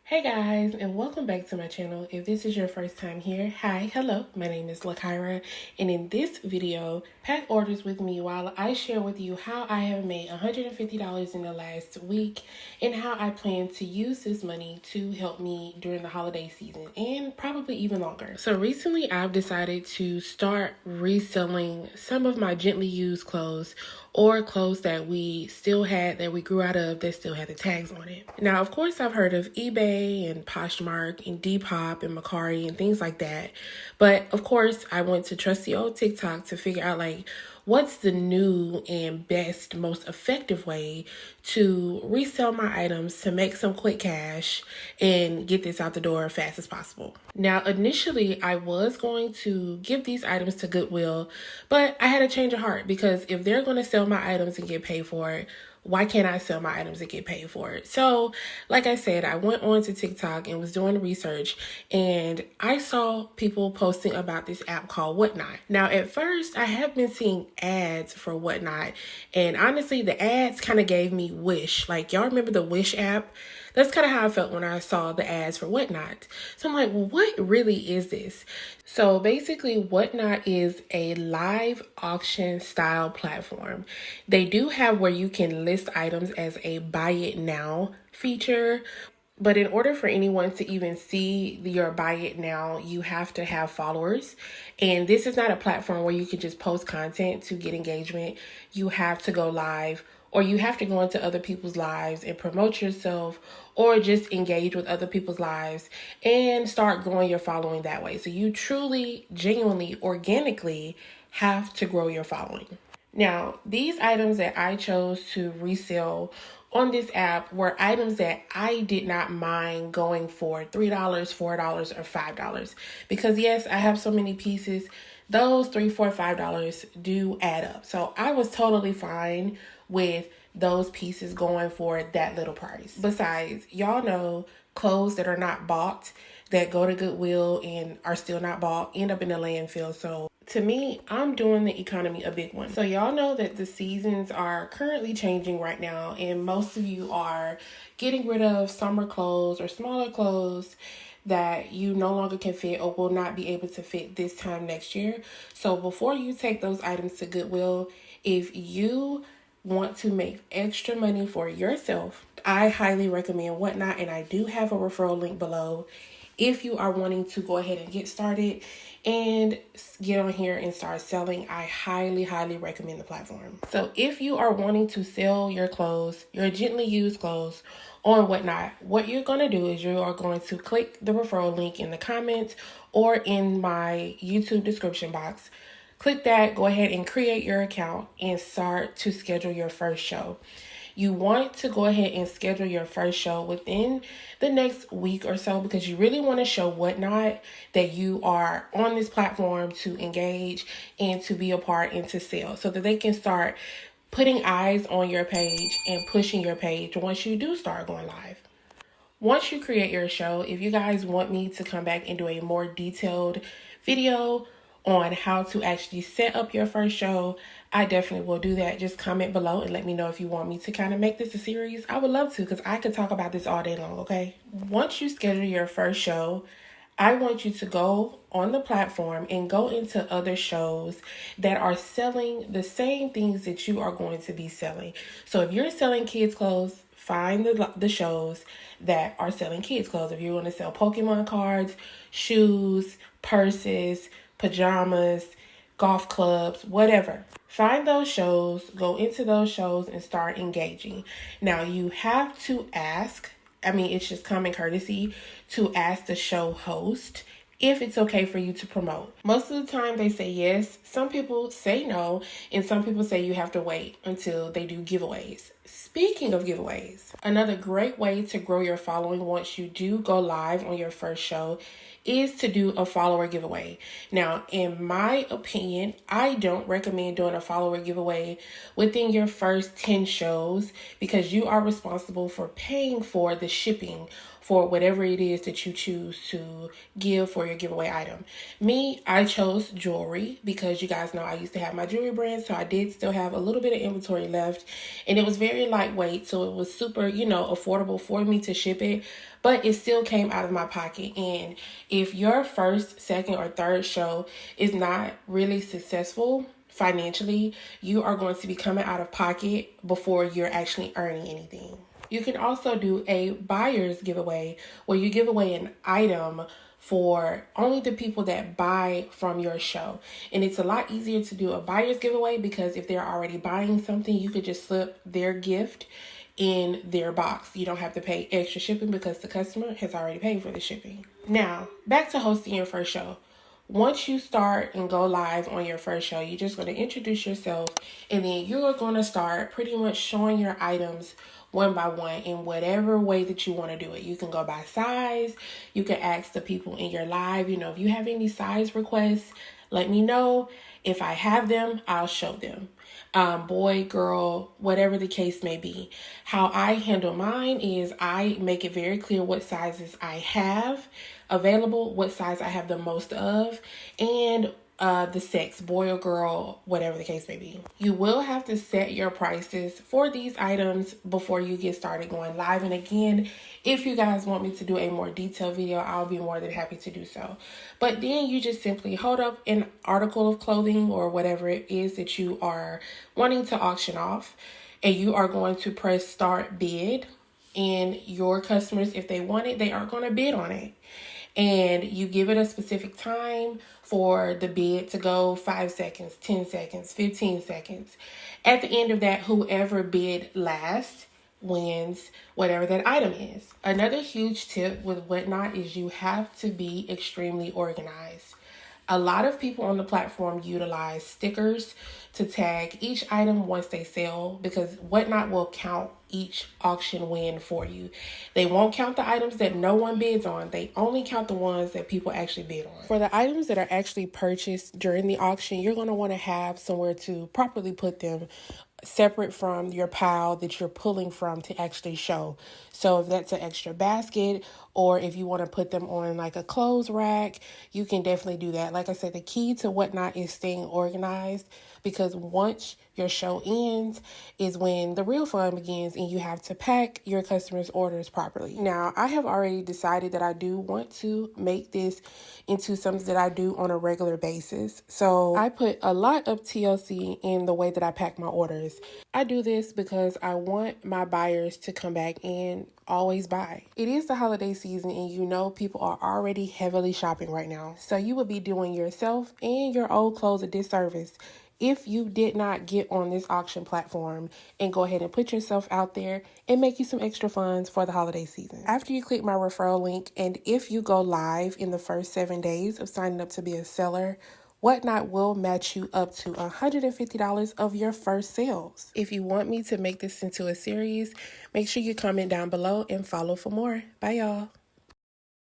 Hey guys, and welcome back to my channel. If this is your first time here, hi, hello, my name is Lakira, and in this video, pack orders with me while I share with you how I have made $150 in the last week and how I plan to use this money to help me during the holiday season and probably even longer. So recently I've decided to start reselling some of my gently used clothes or clothes that we still had, that we grew out of, that still had the tags on it. Now, of course, I've heard of eBay and Poshmark and Depop and Mercari and things like that. But of course, I went to trusty old TikTok to figure out what's the new and best, most effective way to resell my items to make some quick cash and get this out the door as fast as possible. Now, initially, I was going to give these items to Goodwill, but I had a change of heart because if they're going to sell my items and get paid for it, why can't I sell my items and get paid for it? So, like I said, I went on to TikTok and was doing research, and I saw people posting about this app called WhatNot. Now, at first, I have been seeing ads for WhatNot, and honestly, the ads kind of gave me Wish. Like, y'all remember the Wish app? That's kind of how I felt when I saw the ads for WhatNot. So I'm like, well, what really is this? So basically, WhatNot is a live auction style platform. They do have where you can list items as a buy it now feature. But in order for anyone to even see your buy it now, you have to have followers. And this is not a platform where you can just post content to get engagement. You have to go live, or you have to go into other people's lives and promote yourself, or just engage with other people's lives and start growing your following that way. So you truly, genuinely, organically have to grow your following. Now, these items that I chose to resell on this app were items that I did not mind going for $3, $4, or $5. Because yes, I have so many pieces. Those $3, $4, $5 do add up. So I was totally fine with those pieces going for that little price. Besides, y'all know clothes that are not bought, that go to Goodwill and are still not bought, end up in the landfill. So to me, I'm doing the economy a big one. So y'all know that the seasons are currently changing right now, and most of you are getting rid of summer clothes or smaller clothes that you no longer can fit or will not be able to fit this time next year. So before you take those items to Goodwill, if you want to make extra money for yourself, I highly recommend WhatNot, and I do have a referral link below if you are wanting to go ahead and get started and get on here and start selling. I highly recommend the platform. So if you are wanting to sell your clothes, your gently used clothes on WhatNot, what you're going to do is you are going to click the referral link in the comments or in my YouTube description box. Click that, go ahead and create your account and start to schedule your first show. You want to go ahead and schedule your first show within the next week or so, because you really want to show WhatNot that you are on this platform to engage and to be a part and to sell, so that they can start putting eyes on your page and pushing your page once you do start going live. Once you create your show, if you guys want me to come back and do a more detailed video on how to actually set up your first show, I definitely will do that. Just comment below and let me know if you want me to kind of make this a series. I would love to, because I could talk about this all day long, okay? Once you schedule your first show, I want you to go on the platform and go into other shows that are selling the same things that you are going to be selling. So if you're selling kids clothes, find the shows that are selling kids clothes. If you're going to sell Pokemon cards, shoes, purses, pajamas, golf clubs, whatever, find those shows, go into those shows and start engaging. Now you have to ask, it's just common courtesy to ask the show host if it's okay for you to promote. Most of the time they say yes. Some people say no, and some people say you have to wait until they do giveaways. Speaking of giveaways, another great way to grow your following once you do go live on your first show is to do a follower giveaway. Now, in my opinion, I don't recommend doing a follower giveaway within your first 10 shows, because you are responsible for paying for the shipping for whatever it is that you choose to give for your giveaway item. Me, I chose jewelry because you guys know I used to have my jewelry brand, so I did still have a little bit of inventory left, and it was very lightweight, so it was super, affordable for me to ship it, but it still came out of my pocket. And if your first, second, or third show is not really successful financially, you are going to be coming out of pocket before you're actually earning anything. You can also do a buyer's giveaway where you give away an item for only the people that buy from your show. And it's a lot easier to do a buyer's giveaway because if they're already buying something, you could just slip their gift in their box. You don't have to pay extra shipping because the customer has already paid for the shipping. Now, back to hosting your first show. Once you start and go live on your first show, you're just going to introduce yourself, and then you're going to start pretty much showing your items one by one in whatever way that you want to do it. You can go by size. You can ask the people in your live, if you have any size requests, let me know. If I have them, I'll show them. Boy, girl, whatever the case may be. How I handle mine is I make it very clear what sizes I have available, what size I have the most of, and the sex, boy or girl, whatever the case may be. You will have to set your prices for these items before you get started going live. And again, if you guys want me to do a more detailed video, I'll be more than happy to do so. But then you just simply hold up an article of clothing or whatever it is that you are wanting to auction off, and you are going to press start bid. And your customers, if they want it, they are going to bid on it. And you give it a specific time for the bid to go: 5 seconds, 10 seconds, 15 seconds. At the end of that, whoever bid last wins whatever that item is. Another huge tip with WhatNot is you have to be extremely organized. A lot of people on the platform utilize stickers to tag each item once they sell, because WhatNot will count each auction win for you. They won't count the items that no one bids on. They only count the ones that people actually bid on. For the items that are actually purchased during the auction, you're going to want to have somewhere to properly put them, separate from your pile that you're pulling from to actually show. So if that's an extra basket, or if you want to put them on like a clothes rack, you can definitely do that. Like I said, the key to WhatNot is staying organized, because once your show ends is when the real fun begins, and you have to pack your customers' orders properly. Now, I have already decided that I do want to make this into something that I do on a regular basis. So I put a lot of TLC in the way that I pack my orders. I do this because I want my buyers to come back and always buy. It is the holiday season, and people are already heavily shopping right now. So you would be doing yourself and your old clothes a disservice if you did not get on this auction platform and go ahead and put yourself out there and make you some extra funds for the holiday season. After you click my referral link, and if you go live in the first 7 days of signing up to be a seller, WhatNot will match you up to $150 of your first sales. If you want me to make this into a series, make sure you comment down below and follow for more. Bye, y'all.